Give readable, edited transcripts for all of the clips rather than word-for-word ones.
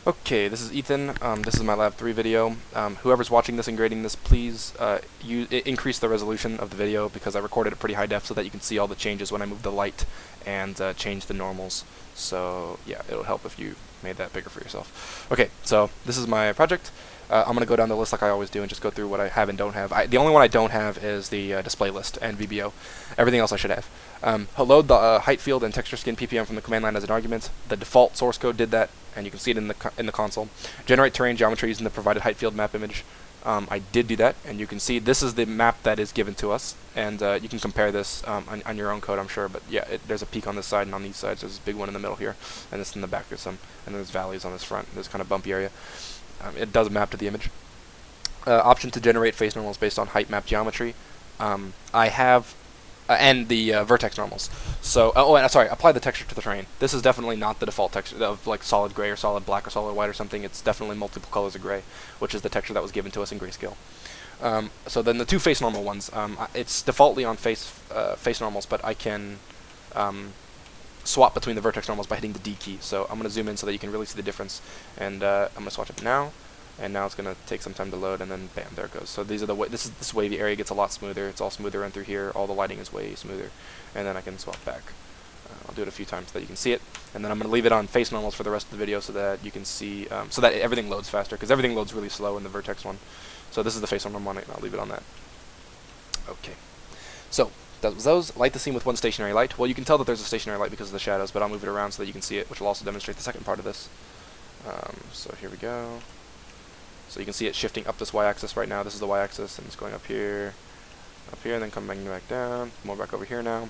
Okay, this is Ethan. This is my Lab 3 video. Whoever's watching this and grading this, please increase the resolution of the video because I recorded at pretty high def so that you can see all the changes when I move the light and change the normals. So yeah, it'll help if you made that bigger for yourself. Okay, so this is my project. I'm going to go down the list like I always do and just go through what I have and don't have. The only one I don't have is the display list and VBO. Everything else I should have. Load the height field and texture skin PPM from the command line as an argument. The default source code did that, and you can see it in the console. Generate terrain geometries in the provided height field map image. I did do that, and you can see this is the map that is given to us, and you can compare this on your own code, I'm sure. But yeah, there's a peak on this side and on these sides. There's this big one in the middle here, and this in the back. There's some, and there's valleys on this front. There's kind of bumpy area. It does map to the image. Option to generate face normals based on height map geometry. I have and the vertex normals. So, sorry, apply the texture to the terrain. This is definitely not the default texture of like solid gray or solid black or solid white or something. It's definitely multiple colors of gray, which is the texture that was given to us in grayscale. So then the two face normal ones, it's defaultly on face normals, but I can swap between the vertex normals by hitting the D key. So I'm going to zoom in so that you can really see the difference, and I'm going to swatch it now. And now it's going to take some time to load, and then bam, there it goes. So these are the this wavy area gets a lot smoother. It's all smoother in through here. All the lighting is way smoother, and then I can swap back. I'll do it a few times so that you can see it, and then I'm going to leave it on face normals for the rest of the video so that you can see, so that everything loads faster, because everything loads really slow in the vertex one. So this is the face normal one, and I'll leave it on that. Okay. So that was those. Light the scene with one stationary light. Well, you can tell that there's a stationary light because of the shadows, but I'll move it around so that you can see it, which will also demonstrate the second part of this. So here we go. So you can see it shifting up this y-axis right now. This is the y-axis, and it's going up here, and then coming back down, more back over here now.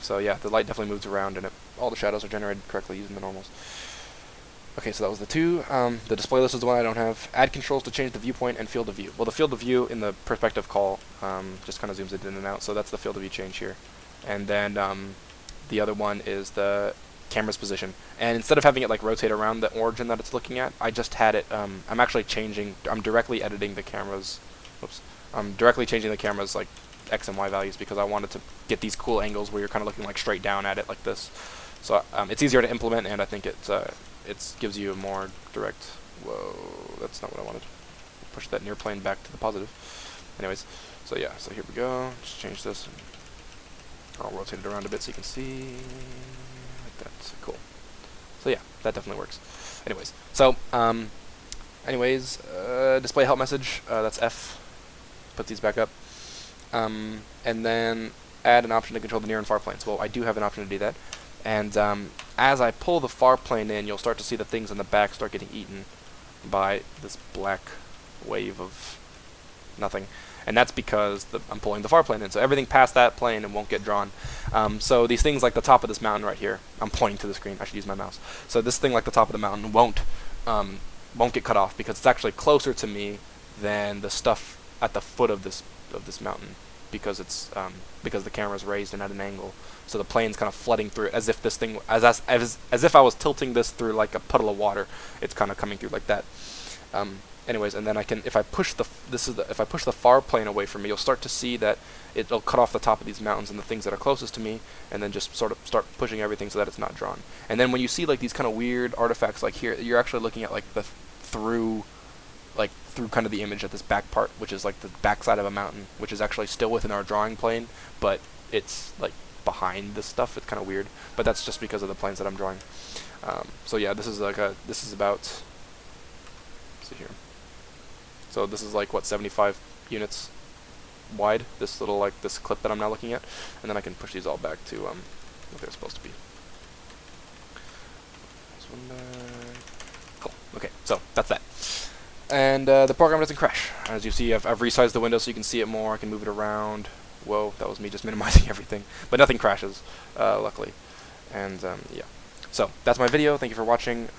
So yeah, the light definitely moves around, and all the shadows are generated correctly using the normals. Okay, so that was the two. The display list is the one I don't have. Add controls to change the viewpoint and field of view. Well, the field of view in the perspective call just kind of zooms it in and out, so that's the field of view change here. And then the other one is the camera's position, and instead of having it like rotate around the origin that it's looking at, I just had it, I'm actually changing, I'm directly editing the camera's, I'm directly changing the camera's like X and Y values because I wanted to get these cool angles where you're kind of looking like straight down at it like this. So it's easier to implement, and I think it gives you a more direct, whoa, that's not what I wanted. Push that near plane back to the positive. Anyways, so yeah, so here we go, just change this, and I'll rotate it around a bit so you can see. That's cool. So yeah, that definitely works. Anyways, so display help message. That's F. Put these back up. And then add an option to control the near and far planes. Well, I do have an option to do that. And as I pull the far plane in, you'll start to see the things in the back start getting eaten by this black wave of nothing. And that's because I'm pulling the far plane in. So everything past that plane and won't get drawn. So these things like the top of this mountain right here, I'm pointing to the screen, I should use my mouse. So this thing like the top of the mountain won't get cut off because it's actually closer to me than the stuff at the foot of this mountain, because it's because the camera's raised and at an angle. So the plane's kind of flooding through it as if this thing, as if I was tilting this through like a puddle of water. It's kind of coming through like that. Anyways, and then I can, if I push the far plane away from me, you'll start to see that it'll cut off the top of these mountains and the things that are closest to me, and then just sort of start pushing everything so that it's not drawn. And then when you see like these kind of weird artifacts like here, you're actually looking at like through kind of the image at this back part, which is like the backside of a mountain, which is actually still within our drawing plane, but it's like behind this stuff. It's kind of weird, but that's just because of the planes that I'm drawing. So yeah, this is about, let's see here. So this is like what, 75 units wide, this little like this clip that I'm now looking at, and then I can push these all back to what they're supposed to be. This one back. Cool. Okay, so that's that. And the program doesn't crash. As you see, I've resized the window so you can see it more. I can move it around. Whoa, that was me just minimizing everything. But nothing crashes, luckily. And yeah. So that's my video. Thank you for watching.